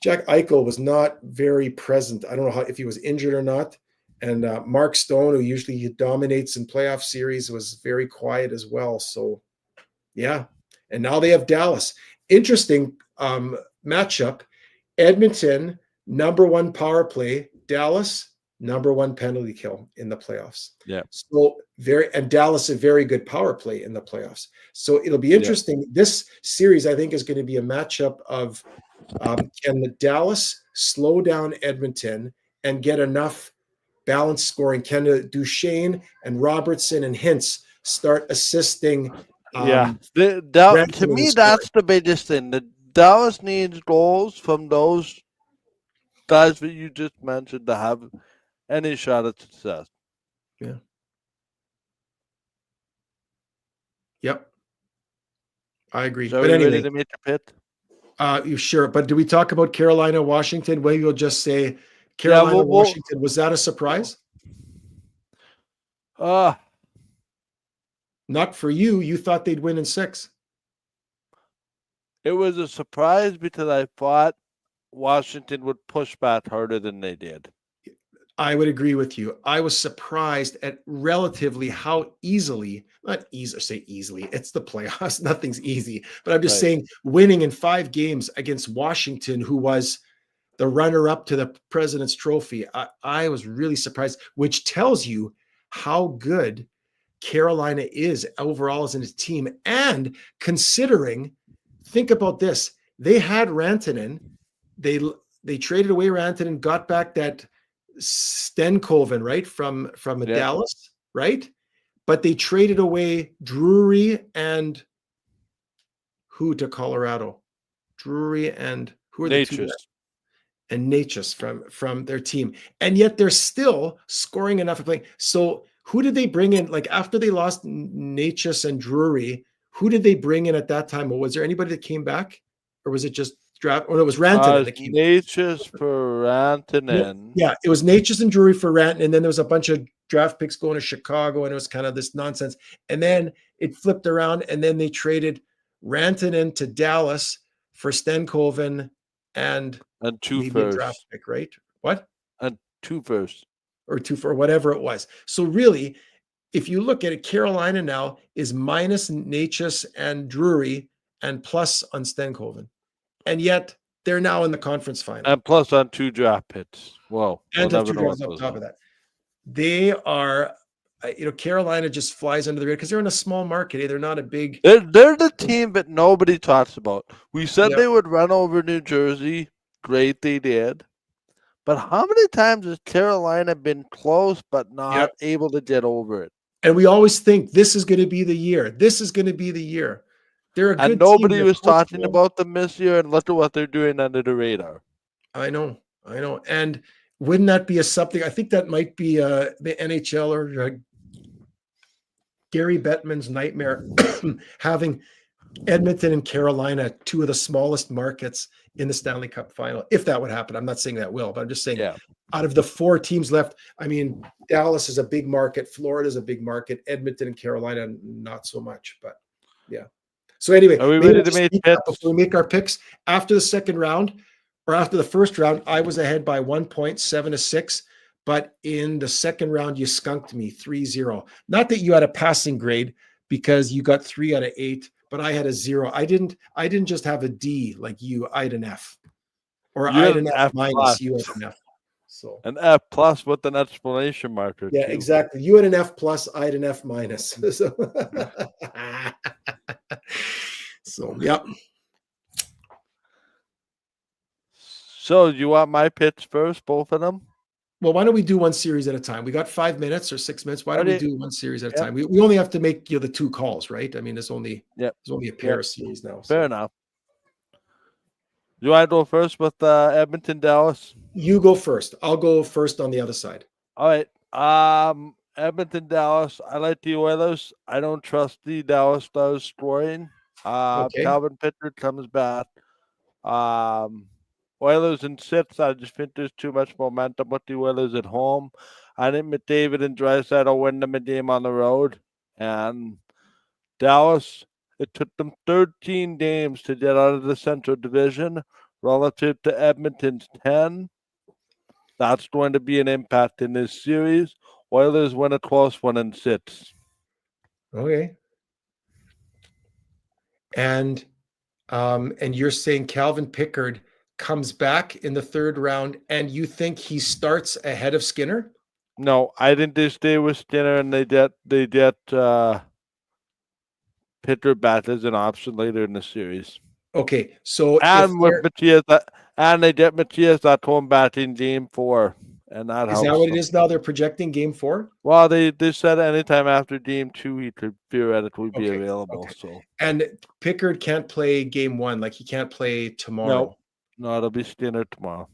Eichel was not very present. I don't know if he was injured or not. And Mark Stone, who usually dominates in playoff series, was very quiet as well. So, yeah. And now they have Dallas. Interesting matchup. Edmonton, number one power play. Dallas, number one penalty kill in the playoffs. Yeah. So and Dallas a very good power play in the playoffs. So it'll be interesting. Yeah. This series, I think, is going to be a matchup of can the Dallas slow down Edmonton and get enough balanced scoring? Can Duchesne and Robertson and Hintz start assisting? To me, that's the biggest thing. The Dallas needs goals from those guys that you just mentioned to have any shot at success. Yeah. Yep. I agree. So, but anyway, ready to make the pit? You sure? But do we talk about Carolina, Washington? Maybe we'll just say Carolina, Washington. Was that a surprise? Not for you. You thought they'd win in 6. It was a surprise because I thought Washington would push back harder than they did. I would agree with you. I was surprised at relatively how easily, easily, it's the playoffs. Nothing's easy. But I'm just saying winning in 5 games against Washington, who was the runner-up to the President's Trophy, I was really surprised, which tells you how good Carolina is overall as a team. And considering, think about this, they had Rantanen, they traded away Rantanen, got back that Stenkoven, right, from Dallas, right? But they traded away Drury and who to Colorado? Drury and who are the two? And Natchez from their team. And yet they're still scoring enough of playing. So who did they bring in? Like after they lost Natchez and Drury, who did they bring in at that time? Or was there anybody that came back? Or was it just draft? Or it was Rantanen that came Natchez for Rantanen. Yeah, it was Natchez and Drury for Rantanen. And then there was a bunch of draft picks going to Chicago, and it was kind of this nonsense. And then it flipped around, and then they traded Rantanen to Dallas for Stenkoven and 2 firsts. Draft pick, right? What? And 2 firsts. Or 2 for whatever it was. So really, if you look at it, Carolina now is minus Natchez and Drury and plus on Stenkoven. And yet they're now in the conference final. And plus on 2 draft picks. Whoa. And 2 drafts on top of that. They are, Carolina just flies under the radar because they're in a small market. They're not a big. They're the team that nobody talks about. We said they would run over New Jersey. Great, they did. But how many times has Carolina been close but not able to get over it? And we always think this is going to be the year. This is going to be the year. They're a good and nobody was talking about them this year, and look at what they're doing under the radar. I know. And wouldn't that be something? I think that might be the NHL or Gary Bettman's nightmare, having Edmonton and Carolina, 2 of the smallest markets in the Stanley Cup final. If that would happen, I'm not saying that will, but I'm just saying out of the 4 teams left, I mean, Dallas is a big market. Florida is a big market. Edmonton and Carolina, not so much, but yeah. So anyway, are we ready to make picks? Before we make our picks, after the second round or after the first round, I was ahead by 1 point, 7-6. But in the second round, you skunked me 3-0. Not that you had a passing grade because you got 3 out of 8, but I had a 0. I didn't just have a D like you. I had an F, or I had an F minus. You had an F. So An F plus with an exclamation mark or yeah, two. exactly. You had an F plus, I had an F minus. So, so yep. So you want my pitch first, both of them? Well, why don't we do one series at a time? We got 5 minutes or 6 minutes. Why don't we Alright. do one series at a Yep. time? We only have to make the 2 calls, right? I mean, there's only a pair of series now. Fair enough. You want to go first with Edmonton, Dallas? You go first. I'll go first on the other side. All right. Edmonton, Dallas. I like the Oilers. I don't trust the Dallas Stars scoring. Okay. Calvin Pickard comes back. Oilers in 6. I just think there's too much momentum with the Oilers at home. I think McDavid and Draisaitl will win them a game on the road. And Dallas, it took them 13 games to get out of the Central Division relative to Edmonton's 10. That's going to be an impact in this series. Oilers win a close one in 6. Okay. And you're saying Calvin Pickard comes back in the 3rd round, and you think he starts ahead of Skinner? No, I think they stay with Skinner and they get Pickard back as an option later in the series. Okay, so and with Matthias, and they get Matthias at home back in Game 4, and that helps. Is that what it is now? They're projecting Game 4. Well, they said anytime after Game 2 he could theoretically be available. Okay. So and Pickard can't play Game 1, like he can't play tomorrow. No, it'll be Skinner tomorrow.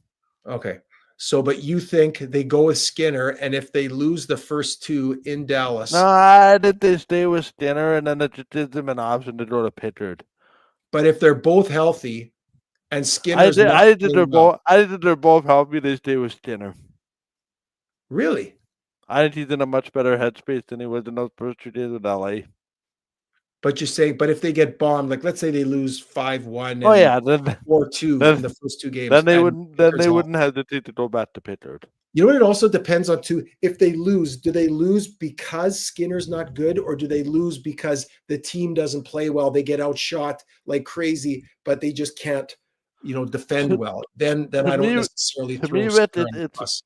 Okay. So, but you think they go with Skinner, and if they lose the first 2 in Dallas, no, I did they stay with Skinner, and then it just gives them an option to go to Pickard. But if they're both healthy, and Skinner's I did they're both healthy. They stay with Skinner. Really? I think he's in a much better headspace than he was in those first 2 days with LA. But you say, but if they get bombed, like let's say they lose 5-1, then 4-2 in the first 2 games, then they wouldn't hesitate to go back to Pickard. You know what? It also depends on too. If they lose, do they lose because Skinner's not good, or do they lose because the team doesn't play well? They get outshot like crazy, but they just can't, defend well. Then I don't necessarily throw Skinner on the bus.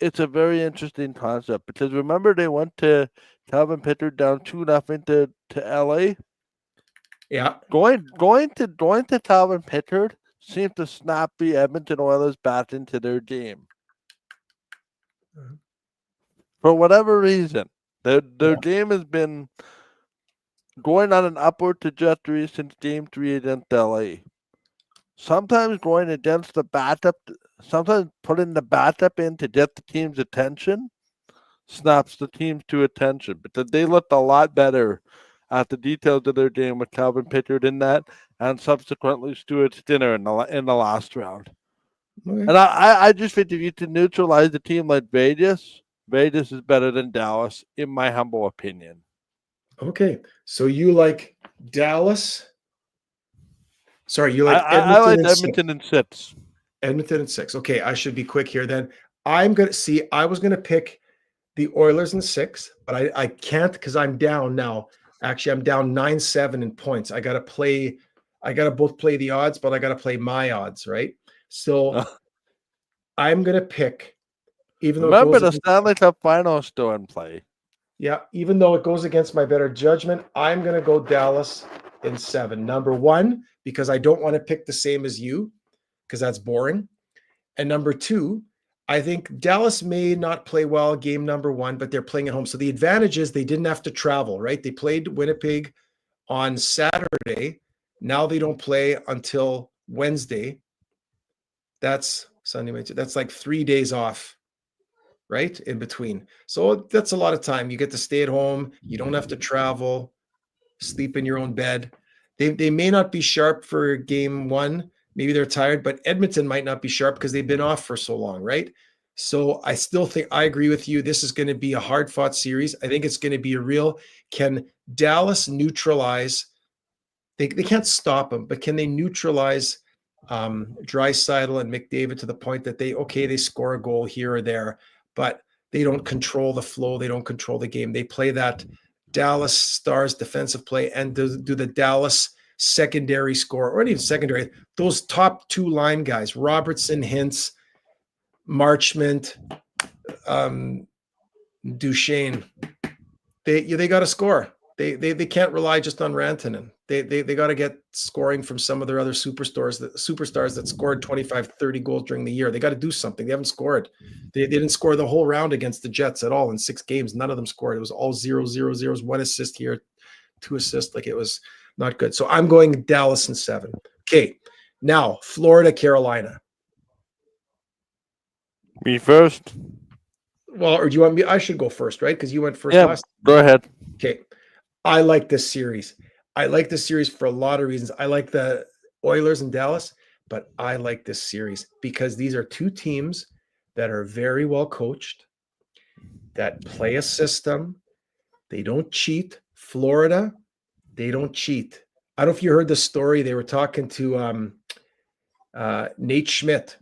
It's a very interesting concept because remember they went to Calvin Pickard down 2-0 to LA. Yeah, going to Calvin Pickard seems to snap the Edmonton Oilers back into their game. For whatever reason, their game has been going on an upward trajectory since Game 3 against LA. Sometimes going against the backup, sometimes putting the backup in to get the team's attention snaps the team to attention, because they looked a lot better at the details of their game with Calvin Pickard in that, and subsequently Stuart Skinner in the last round. Okay. And I just think if you can neutralize a team like Vegas is better than Dallas, in my humble opinion. Okay, so you like Dallas? Sorry, you like Edmonton? I like Edmonton in 6. Edmonton in 6. Okay, I should be quick here then. I was gonna pick the Oilers in 6, but I can't because I'm down now. Actually, I'm down 9-7 in points. I gotta both play the odds, but I gotta play my odds, right? So I'm gonna pick, even though remember the Stanley Cup final is still in play. Yeah, even though it goes against my better judgment, I'm gonna go Dallas in 7. Number 1, because I don't want to pick the same as you, because that's boring. And number 2, I think Dallas may not play well game number 1, but they're playing at home. So the advantage is they didn't have to travel, right? They played Winnipeg on Saturday. Now they don't play until Wednesday. That's Sunday, that's like 3 days off, right? In between. So that's a lot of time. You get to stay at home. You don't have to travel, sleep in your own bed. They may not be sharp for game 1. Maybe they're tired, but Edmonton might not be sharp because they've been off for so long, right? So I still think I agree with you. This is going to be a hard-fought series. I think it's going to be a real, can Dallas neutralize, they can't stop them, but can they neutralize Draisaitl and McDavid to the point that they score a goal here or there, but they don't control the flow. They don't control the game. They play that Dallas Stars defensive play and do the Dallas secondary score, or not even secondary, those top 2 line guys, Robertson, Hintz, Marchment, Duchesne. They got to score. They can't rely just on Rantanen. They got to get scoring from some of their other superstars that scored 25, 30 goals during the year. They got to do something. They haven't scored. They didn't score the whole round against the Jets at all in 6 games. None of them scored. It was all 0-0-0s, 1 assist here, 2 assists. Like, it was not good. So I'm going Dallas in 7. Okay. Now, Florida, Carolina. Me first. Well, or do you want me? I should go first, right? Because you went first Yeah, last. go ahead. Okay. I like this series. I like this series for a lot of reasons. I like the Oilers and Dallas, but I like this series because these are 2 teams that are very well coached, that play a system. They don't cheat. Florida, they don't cheat. I don't know if you heard the story. They were talking to Nate Schmidt,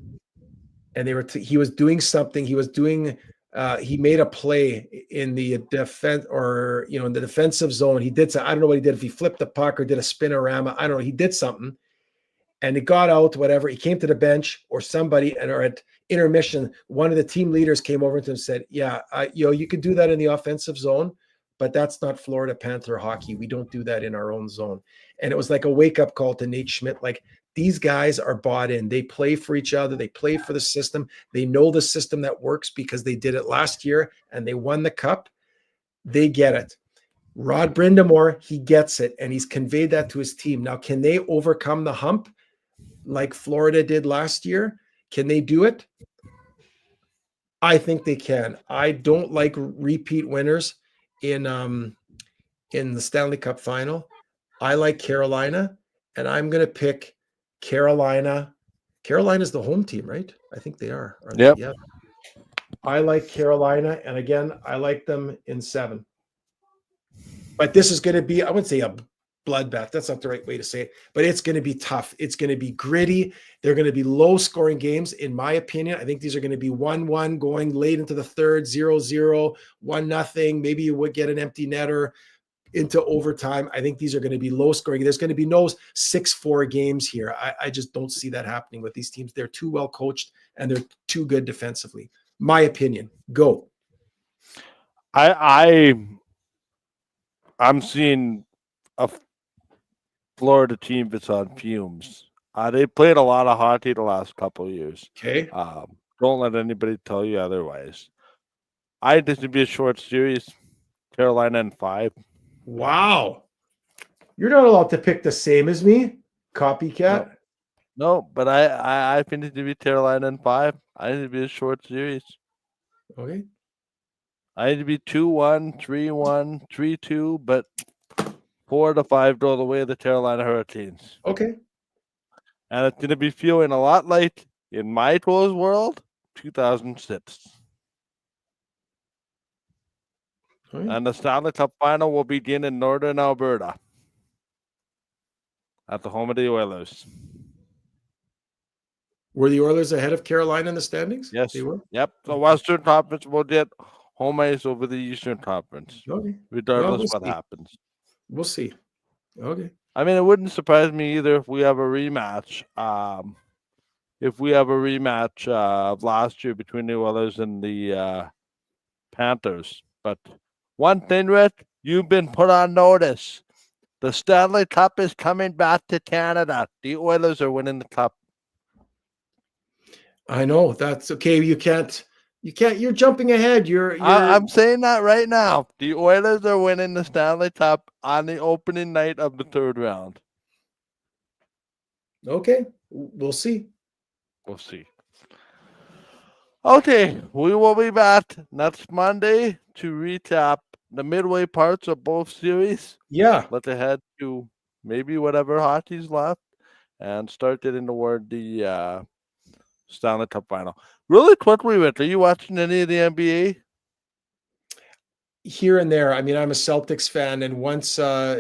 and he was doing something. He made a play in the defense, or in the defensive zone. He did I don't know what he did. If he flipped the puck or did a spinorama, I don't know. He did something, and it got out. Whatever. He came to the bench, or somebody, or at intermission, one of the team leaders came over to him and said, "Yeah, you could do that in the offensive zone, but that's not Florida Panther hockey. We don't do that in our own zone." And it was like a wake up call to Nate Schmidt. Like, these guys are bought in. They play for each other. They play for the system. They know the system that works because they did it last year and they won the cup. They get it. Rod Brindamore, he gets it, and he's conveyed that to his team. Now, can they overcome the hump like Florida did last year? Can they do it? I think they can. I don't like repeat winners in the Stanley Cup final. I like Carolina, and I'm going to pick Carolina. Carolina's the home team, right? I think they are. Yep. Yeah. I like Carolina, and again, I like them in 7. But this is going to be, I wouldn't say a bloodbath. That's not the right way to say it, but it's going to be tough. It's going to be gritty. They're going to be low-scoring games, in my opinion. I think these are going to be 1-1 going late into the third, 0-0, 1-0. Maybe you would get an empty netter into overtime. I think these are going to be low-scoring. There's going to be no 6-4 games here. I just don't see that happening with these teams. They're too well coached, and they're too good defensively. My opinion. Go. I'm seeing a Florida team that's on fumes. They played a lot of hockey the last couple of years. Okay. Don't let anybody tell you otherwise. I think this would be a short series. Carolina in 5. Wow. You're not allowed to pick the same as me, copycat. No, but I think it to be Carolina in 5. I think it'd be a short series. Okay. I need to be 2-1, 3-1, 3-2, but 4-5 go the way of the Carolina Hurricanes. Okay. And it's going to be feeling a lot like, in my Tours world, 2006. Right. And the Stanley Cup final will begin in northern Alberta at the home of the Oilers. Were the Oilers ahead of Carolina in the standings? Yes. They were? Yep. The Western Conference will get home ice over the Eastern Conference, Okay. regardless what happens. We'll see. Okay. I mean, it wouldn't surprise me either if we have a rematch. Of last year between the Oilers and the Panthers. But one thing, Rick, you've been put on notice. The Stanley Cup is coming back to Canada. The Oilers are winning the cup. I know. That's okay. You can't. You're jumping ahead. I'm saying that right now. The Oilers are winning the Stanley Cup on the opening night of the 3rd round. Okay. We'll see. We'll see. Okay, we will be back next Monday to recap the midway parts of both series. Yeah. Let's head to maybe whatever hockey's left and start getting toward the Stanley Cup final. Really quickly, Rich, are you watching any of the NBA? Here and there. I mean, I'm a Celtics fan, and once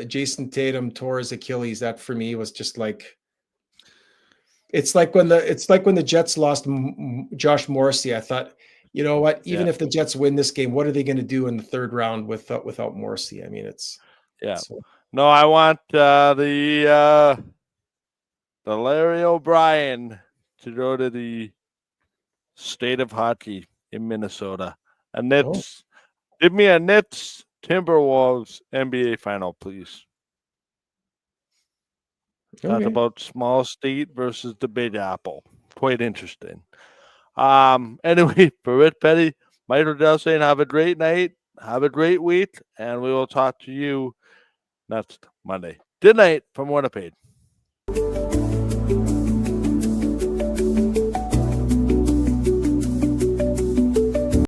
Jason Tatum tore his Achilles, that for me was just like, it's like when the Jets lost Josh Morrissey. I thought, you know what? Even if the Jets win this game, what are they going to do in the 3rd round without Morrissey? I mean, it's No, I want the Larry O'Brien to go to the State of Hockey in Minnesota. A Nets. Give me a Nets Timberwolves NBA final, please. Talk about small state versus the Big Apple. Quite interesting. Anyway, for Rich Petty, Michael Dell saying have a great night, have a great week, and we will talk to you next Monday. Good night from Winnipeg.